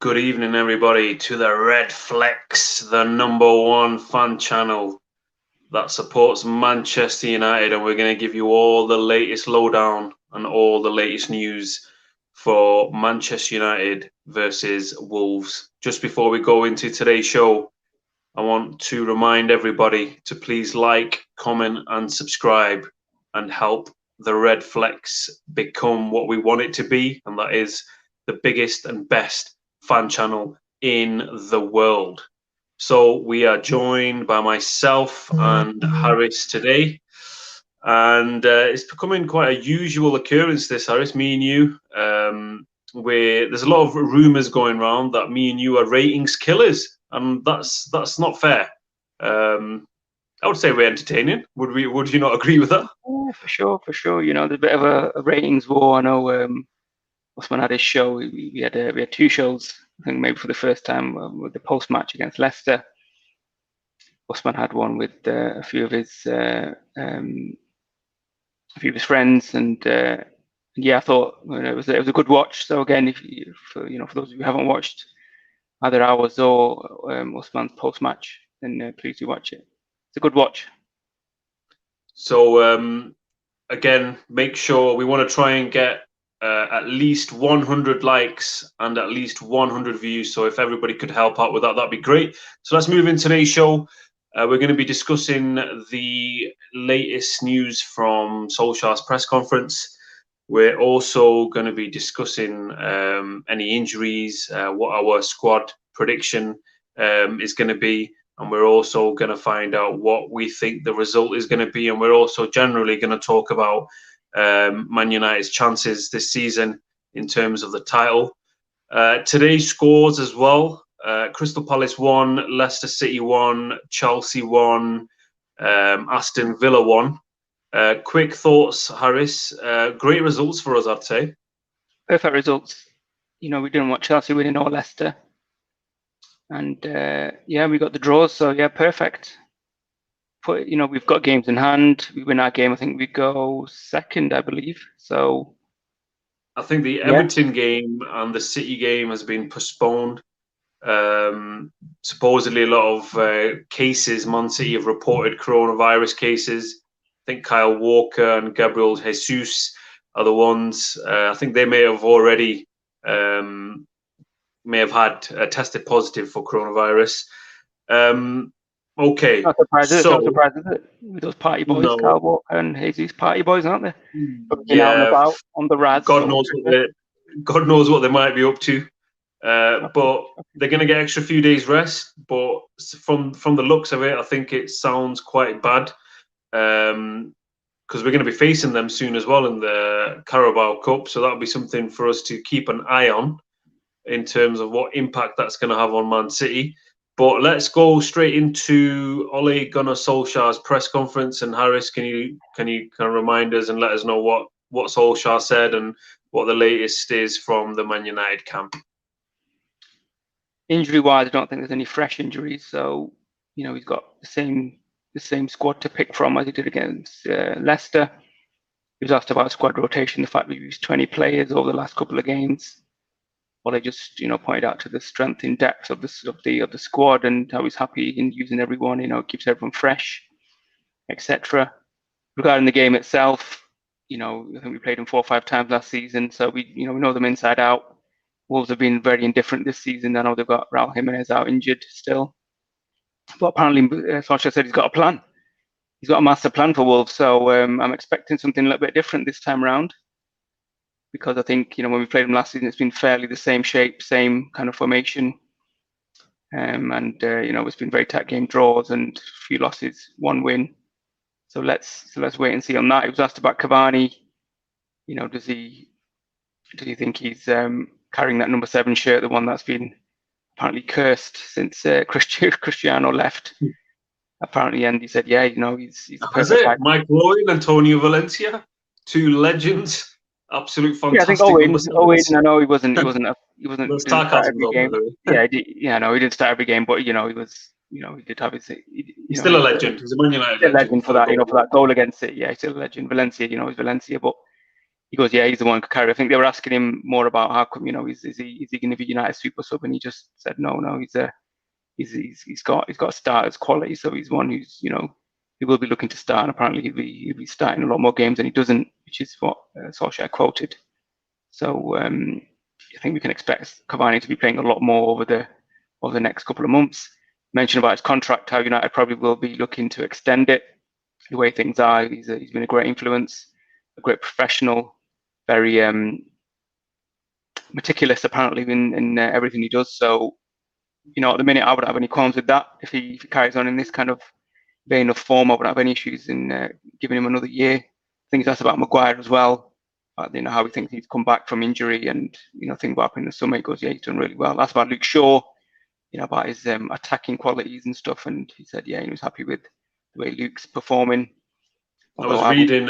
Good evening, everybody, to the Redflex, the #1 fan channel that supports Manchester United, and we're going to give you all the latest lowdown and all the latest news for Manchester United versus Wolves. Just before we go into today's show, I want to remind everybody to please like, comment, and subscribe and help the Redflex become what we want it to be, and that is the biggest and best fan channel in the world. So we are joined by myself and Harris today. And it's becoming quite a usual occurrence, this, Harris, me and you. Where there's a lot of rumours going around that me and you are ratings killers, and that's not fair. I would say we're entertaining. Would you not agree with that? Yeah, for sure. You know, there's a bit of a ratings war. I know Usman had his show. We had two shows. I think maybe for the first time with the post match against Leicester. Usman had one with a few of his friends, and yeah, I thought it was a good watch. So again, for those of you who haven't watched either ours or Usman's post match, then please do watch it. It's a good watch. So again, make sure we want to try and get at least 100 likes and at least 100 views. So if everybody could help out with that, that'd be great. So let's move into today's show. We're going to be discussing the latest news from Solskjaer's press conference. We're also going to be discussing any injuries, what our squad prediction is going to be, and we're also going to find out what we think the result is going to be, and we're also generally going to talk about Man United's chances this season in terms of the title. Today's scores as well. Crystal Palace 1, Leicester City 1, Chelsea 1, Aston Villa 1. Quick thoughts, Harris. Great results for us, I'd say. Perfect results. You know, we didn't want Chelsea winning or Leicester. And yeah, we got the draws, so yeah, perfect. But you know, we've got games in hand. We win our game, I think we go second, I believe. So I think the Everton game and the City game has been postponed. Supposedly a lot of cases, Man City have reported coronavirus cases. I think Kyle Walker and Gabriel Jesus are the ones. I think they may have already may have had tested positive for coronavirus. Okay, not surprised, is it? With those party boys, no, Kyle Walker and Jesus, party boys, aren't they? Yeah, out and about on the Raz. God knows what they might be up to. But they're going to get extra few days rest. But from the looks of it, I think it sounds quite bad because we're going to be facing them soon as well in the Carabao Cup. So that'll be something for us to keep an eye on in terms of what impact that's going to have on Man City. But let's go straight into Ole Gunnar Solskjaer's press conference. And Harris, can you kind of remind us and let us know what Solskjaer said and what the latest is from the Man United camp? Injury-wise, I don't think there's any fresh injuries. So you know, he's got the same squad to pick from as he did against Leicester. He was asked about squad rotation, the fact that we used 20 players over the last couple of games. Well, they just pointed out to the strength in depth of the squad and how he's happy in using everyone. You know, keeps everyone fresh, etc. Regarding the game itself, you know, I think we played them 4 or 5 times last season, so we know them inside out. Wolves have been very indifferent this season. I know they've got Raul Jimenez out injured still, but apparently Solskjaer said he's got a plan. He's got a master plan for Wolves, so I'm expecting something a little bit different this time around. Because I think when we played them last season, it's been fairly the same shape, same kind of formation, and it's been very tight game, draws and a few losses, 1 win. So let's wait and see on that. He was asked about Cavani. Does he think he's carrying that number 7 shirt, the one that's been apparently cursed since Cristiano left? Apparently, and he said, yeah, he's the perfect guy. Mike Owen, Antonio Valencia, 2 legends. Absolute fantastic. Yeah, I think Owen. I know he wasn't. He start every game. He didn't start every game, but he was. He did have his. He's still a legend. He's a Man United legend for that. For that goal against it. Yeah, he's still a legend. Valencia, he's Valencia, but he goes, yeah, he's the one who could carry. I think they were asking him more about how come, is he going to be United super sub, and he just said no, he's got starters quality, so he's one who's he will be looking to start, and apparently he'll be starting a lot more games than he doesn't, which is what Solskjaer quoted. So I think we can expect Cavani to be playing a lot more over the next couple of months. Mentioned about his contract, how United probably will be looking to extend it. The way things are, he's been a great influence, a great professional, very meticulous apparently in everything he does. So at the minute I wouldn't have any qualms with that. If he carries on in this kind of vein of form, I wouldn't have any issues in giving him another year. I think that's about Maguire as well. How he thinks he's come back from injury, and think about him in the summer. He goes, yeah, he's done really well. That's about Luke Shaw, about his attacking qualities and stuff, and he said, yeah, he was happy with the way Luke's performing. I was reading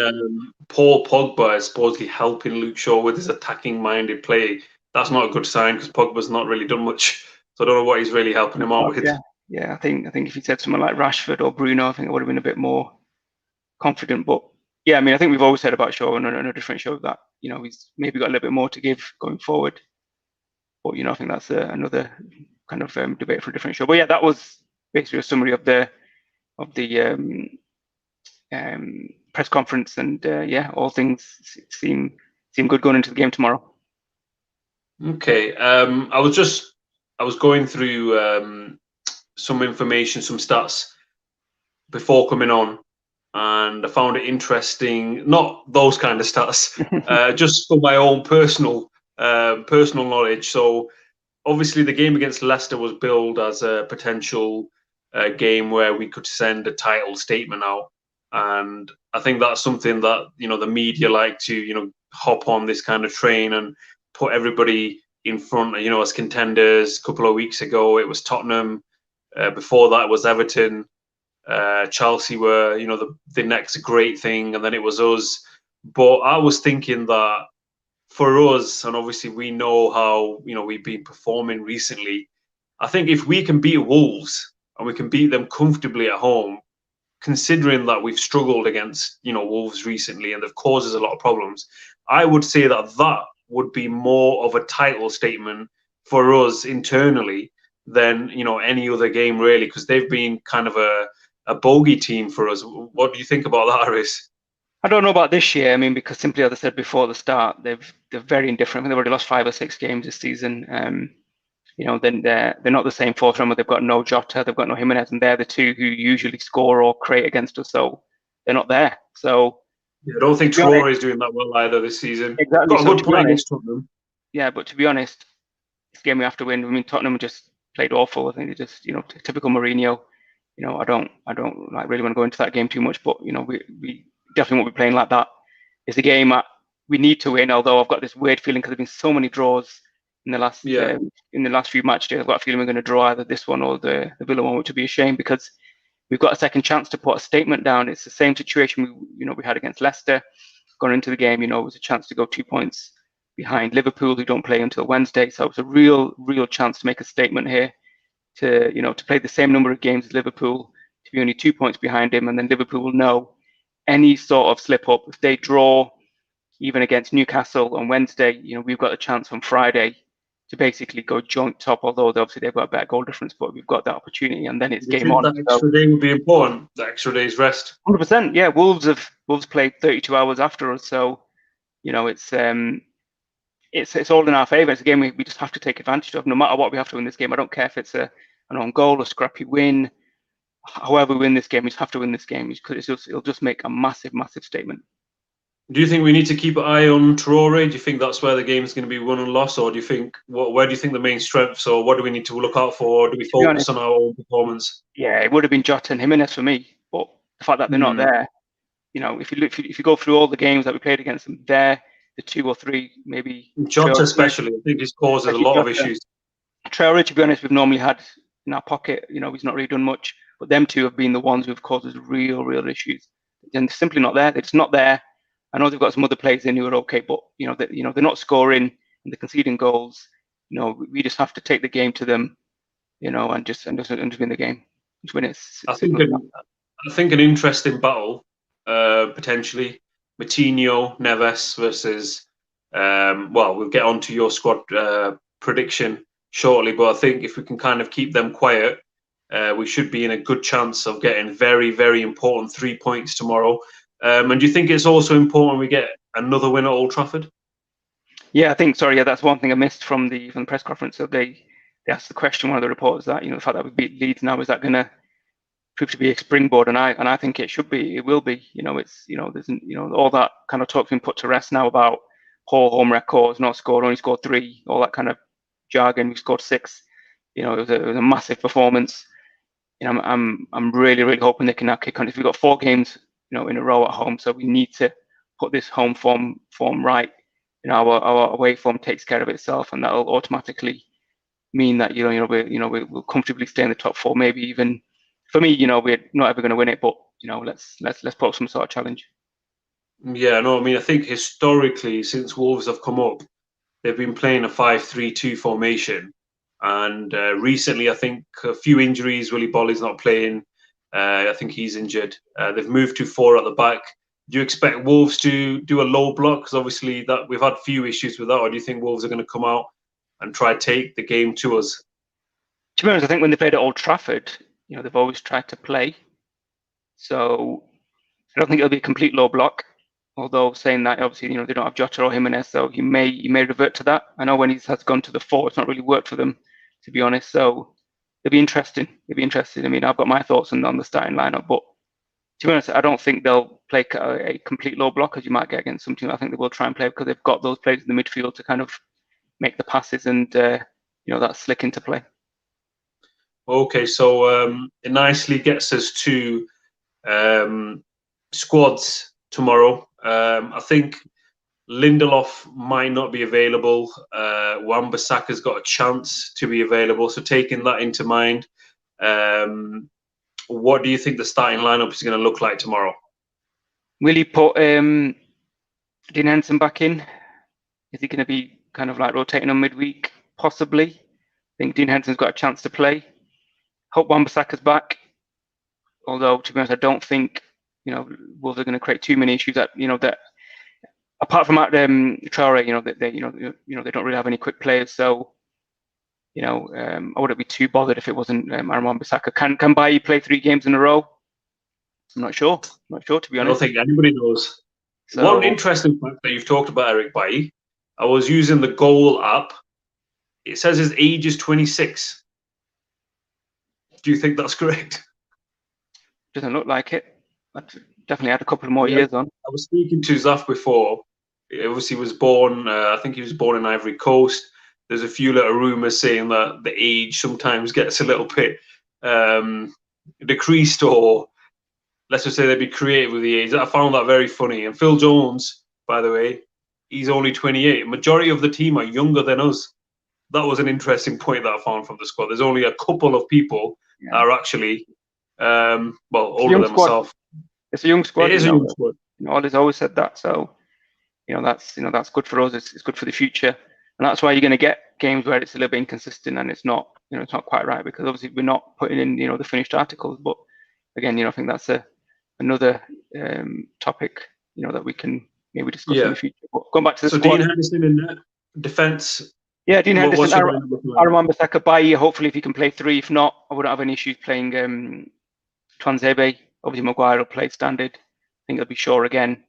Paul Pogba is supposedly helping Luke Shaw with his attacking-minded play. That's not a good sign because Pogba's not really done much, so I don't know what he's really helping him out with. Yeah, I think if he said someone like Rashford or Bruno, I think it would have been a bit more confident. But yeah, I mean, I think we've always said about Shaw on a different show that he's maybe got a little bit more to give going forward. But I think that's another kind of debate for a different show. But yeah, that was basically a summary of the press conference, and yeah, all things seem good going into the game tomorrow. Okay, I was going through some information, some stats before coming on, and I found it interesting. Not those kind of stats, just for my own personal knowledge. So obviously the game against Leicester was billed as a potential game where we could send a title statement out, and I think that's something that the media like to hop on this kind of train and put everybody in front, as contenders. A couple of weeks ago it was Tottenham, before that it was Everton, Chelsea were the next great thing, and then it was us. But I was thinking that for us, and obviously we know how we've been performing recently, I think if we can beat Wolves and we can beat them comfortably at home, considering that we've struggled against Wolves recently and they've caused us a lot of problems, I would say that would be more of a title statement for us internally than any other game really, because they've been kind of a bogey team for us. What do you think about that, Aris? I don't know about this year. I mean, because simply, as I said before the start, they're very indifferent. I think they've already lost 5 or 6 games this season. Then they're not the same force number. They've got no Jota, they've got no Jimenez, and they're the two who usually score or create against us. So they're not there. So I don't think Traore is doing that well either this season. Exactly. Got a good play against Tottenham. Yeah, but to be honest, this game we have to win. I mean, Tottenham just played awful. I think they just, typical Mourinho. I don't like really want to go into that game too much, but we definitely won't be playing like that. It's a game we need to win. Although I've got this weird feeling because there've been so many draws in the last few match days. I've got a feeling we're going to draw either this one or the Villa one, which would be a shame because we've got a second chance to put a statement down. It's the same situation we had against Leicester. Going into the game, it was a chance to go 2 points behind Liverpool, who don't play until Wednesday. So it's a real chance to make a statement here. To play the same number of games as Liverpool, to be only 2 points behind him, and then Liverpool will know any sort of slip up. If they draw, even against Newcastle on Wednesday, we've got a chance on Friday to basically go joint top. Although obviously they've got a better goal difference, but we've got that opportunity, and then it's game on. That extra day would be important. The extra day's rest. 100%. Yeah, Wolves played 32 hours after us, so it's all in our favour. It's a game we just have to take advantage of. No matter what, we have to win this game. I don't care if it's an own goal, a scrappy win. However we win this game, we just have to win this game because it'll just make a massive statement. Do you think we need to keep an eye on Traore? Do you think that's where the game is going to be won and lost, or do you think where do you think the main strengths, or what do we need to look out for? Or do we focus on our own performance? Yeah, it would have been Jota and Jimenez for me, but the fact that they're not there, if you go through all the games that we played against them, they're the 2 or 3 maybe. Jota especially, I think he's caused a lot of issues. Traore, to be honest, we've normally had in our pocket. He's not really done much, but them two have been the ones who've caused us real issues, and they're simply not there. They're just not there. I know they've got some other players in who are okay, but they're not scoring and they're conceding goals. We just have to take the game to them, and just win the game. Just win it. I think an interesting battle, potentially. Matinho, Neves versus. Well, we'll get on to your squad prediction shortly, but I think if we can kind of keep them quiet, we should be in a good chance of getting very, very important 3 points tomorrow. And do you think it's also important we get another win at Old Trafford? Yeah, I think. Sorry, yeah, that's one thing I missed from the press conference. So they asked the question, one of the reporters, that the fact that we beat Leeds now, is that going to prove to be a springboard? And I think it should be. It will be. It's there's all that kind of talk's been put to rest now about poor home records, not scored, only scored 3, all that kind of jargon. We scored 6. It was a massive performance. I'm really, really hoping they can now kick on. If we've got 4 games in a row at home, so we need to put this home form right. Our away form takes care of itself, and that'll automatically mean that we'll comfortably stay in the top 4. Maybe even, for me, we're not ever going to win it, but let's put up some sort of challenge. Yeah, no, I mean, I think historically, since Wolves have come up, they've been playing a 5-3-2 formation. And recently, I think a few injuries. Willy Bolly's not playing. I think he's injured. They've moved to 4 at the back. Do you expect Wolves to do a low block? Because obviously that we've had few issues with that. Or do you think Wolves are going to come out and try to take the game to us? To be honest, I think when they played at Old Trafford, they've always tried to play. So I don't think it'll be a complete low block. Although saying that, obviously, they don't have Jota or Jimenez, so he may revert to that. I know when he has gone to the 4, it's not really worked for them, to be honest. So it'll be interesting. I mean, I've got my thoughts on the starting lineup, but to be honest, I don't think they'll play a complete low block as you might get against some team. I think they will try and play because they've got those players in the midfield to kind of make the passes and that slick into play. Okay, so it nicely gets us to squads tomorrow. I think Lindelof might not be available. Wan-Bissaka's got a chance to be available. So taking that into mind, what do you think the starting lineup is going to look like tomorrow? Will he put Dean Henderson back in? Is he going to be kind of like rotating on midweek? Possibly. I think Dean Henderson's got a chance to play. Hope Wan-Bissaka's back. Although, to be honest, I don't think Wolves are going to create too many issues. That apart from that, Traore, they don't really have any quick players. So I wouldn't be too bothered if it wasn't Aaron Wan-Bissaka. Can Bailly play 3 games in a row? I'm not sure. To be honest. I don't think anybody knows. So, one interesting fact that you've talked about Eric Bailly, I was using the Goal app. It says his age is 26. Do you think that's correct? Doesn't look like it. I've definitely had a couple of more years on. I was speaking to Zaf before. He obviously was born, I think he was born in Ivory Coast. There's a few little rumours saying that the age sometimes gets a little bit decreased, or let's just say they'd be creative with the age. I found that very funny. And Phil Jones, by the way, he's only 28. Majority of the team are younger than us. That was an interesting point that I found from the squad. There's only a couple of people that are actually, older than myself. It's a young squad. It is a young squad. Ollie's always said that. So, that's good for us. It's good for the future. And that's why you're going to get games where it's a little bit inconsistent and it's not quite right, because obviously we're not putting in, the finished articles. But again, I think that's another topic, that we can maybe discuss in the future. But going back to the squad. Dean Henderson in defence. Yeah, Dean Henderson, Aaron Wan-Bissaka, Bailly. Hopefully, if he can play 3. If not, I wouldn't have any issues playing Tuanzebe. Obviously, Maguire will play standard. I think he'll be sure again.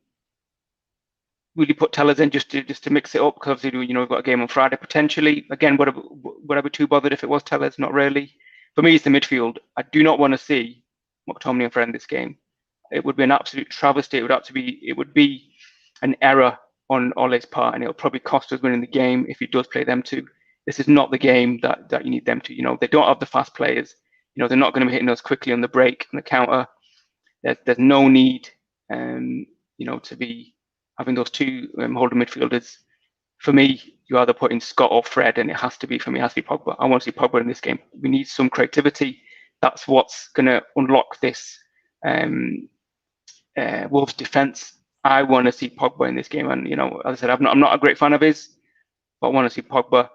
Will you put Tellers in just to mix it up? Because obviously, we've got a game on Friday potentially. Again, would I be too bothered if it was Tellers? Not really. For me, it's the midfield. I do not want to see McTominay and Fred in this game. It would be an absolute travesty. It would be an error on Ole's part, and it'll probably cost us winning the game if he does play them 2. This is not the game that you need them to. They don't have the fast players. They're not going to be hitting us quickly on the break and the counter. There's no need, to be having those 2 holding midfielders. For me, you either put in Scott or Fred, and it has to be Pogba. I want to see Pogba in this game. We need some creativity. That's what's going to unlock this Wolves defense. I want to see Pogba in this game, and as I said, I'm not a great fan of his, but I want to see Pogba.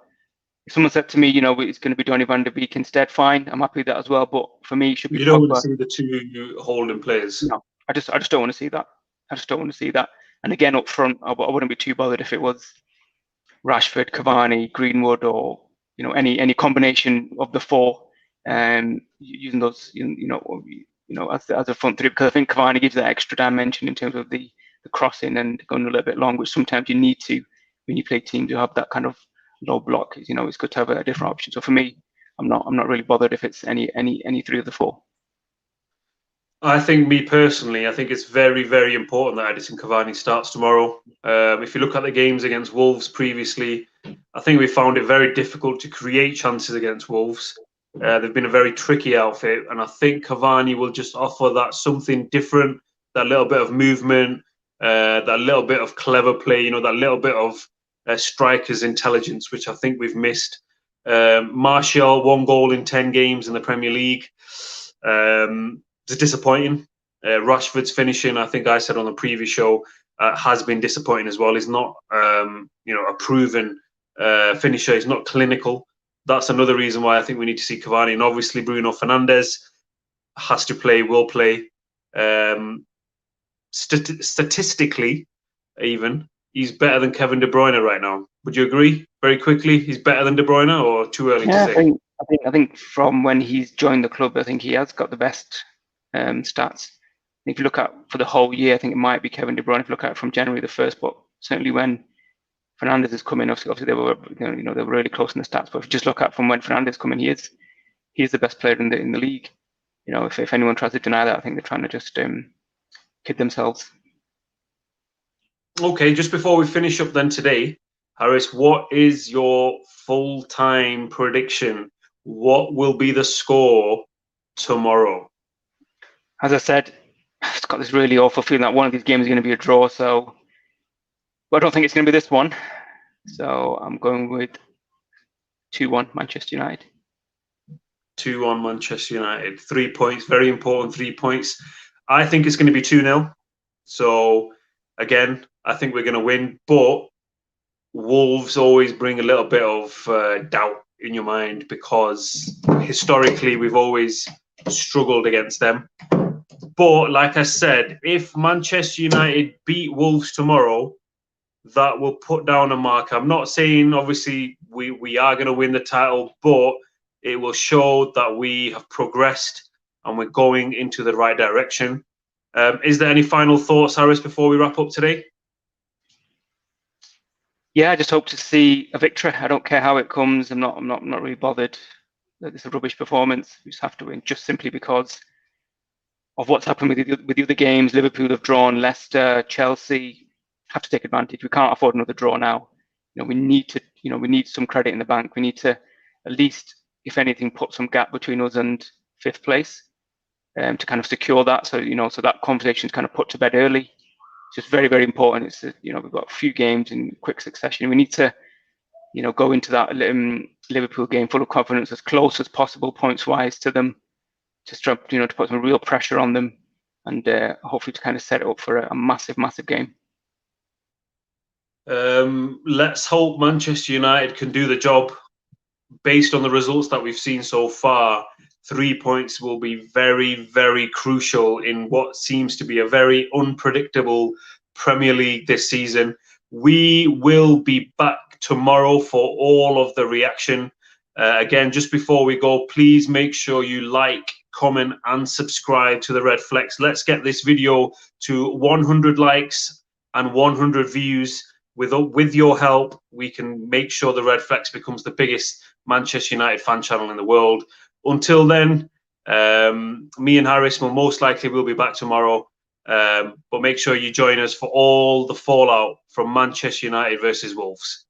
If someone said to me, it's going to be Donny van de Beek instead, fine. I'm happy with that as well. But for me, it should be Pogba. You don't want to see the 2 holding players. No, I just don't want to see that. And again, up front, I wouldn't be too bothered if it was Rashford, Cavani, Greenwood, or any combination of the four, using those as a front three, because I think Cavani gives that extra dimension in terms of the crossing and going a little bit long, which sometimes you need to when you play teams who have that kind of low block. It's good to have a different option. So for me, I'm not really bothered if it's any three of the four. I think, me personally, I think it's very, very important that Edison Cavani starts tomorrow. If you look at the games against Wolves previously, I think we found it very difficult to create chances against Wolves. They've been a very tricky outfit, and I think Cavani will just offer that something different, that little bit of movement, that little bit of clever play, that little bit of striker's intelligence, which I think we've missed. Martial, 1 goal in 10 games in the Premier League. It's disappointing. Rashford's finishing, I think I said on the previous show, has been disappointing as well. He's not, a proven finisher. He's not clinical. That's another reason why I think we need to see Cavani. And obviously Bruno Fernandes has to play, will play. Statistically, even, he's better than Kevin De Bruyne right now. Would you agree? Very quickly, he's better than De Bruyne, or too early to say? I think from when he's joined the club, I think he has got the best stats. If you look at for the whole year, I think it might be Kevin De Bruyne. If you look at it from January the 1st, but certainly when Fernandes has come in, obviously they were they were really close in the stats. But if you just look at from when Fernandes come in, he is the best player in the league. If anyone tries to deny that, I think they're trying to just kid themselves. Okay, just before we finish up then today, Harris, what is your full-time prediction? What will be the score tomorrow? As I said, I've got this really awful feeling that one of these games is going to be a draw. So, but I don't think it's going to be this one. So I'm going with 2-1 Manchester United. 2-1 Manchester United. 3 points, very important 3 points. I think it's going to be 2-0. So again, I think we're going to win. But Wolves always bring a little bit of doubt in your mind, because historically we've always struggled against them. But like I said, if Manchester United beat Wolves tomorrow, that will put down a mark. I'm not saying obviously we are going to win the title, but it will show that we have progressed and we're going into the right direction. Is there any final thoughts, Harris, before we wrap up today? Yeah, I just hope to see a victory. I don't care how it comes. I'm not really bothered that it's a rubbish performance. We just have to win, just simply because of what's happened with the other games. Liverpool have drawn, Leicester, Chelsea have to take advantage. We can't afford another draw now. We need to, we need some credit in the bank. We need to at least, if anything, put some gap between us and 5th place, to kind of secure that. So so that conversation is kind of put to bed early. It's just very, very important. It's we've got a few games in quick succession. We need to go into that Liverpool game full of confidence, as close as possible points wise to them, just to put some real pressure on them, and hopefully to kind of set it up for a massive game. Let's hope Manchester United can do the job. Based on the results that we've seen so far, 3 points will be very, very crucial in what seems to be a very unpredictable Premier League this season. We will be back tomorrow for all of the reaction. Again, just before we go, please make sure you like, comment and subscribe to the Redflex. Let's get this video to 100 likes and 100 views. With your help, we can make sure the Redflex becomes the biggest Manchester United fan channel in the world. Until then, me and Harris most likely will be back tomorrow. But make sure you join us for all the fallout from Manchester United versus Wolves.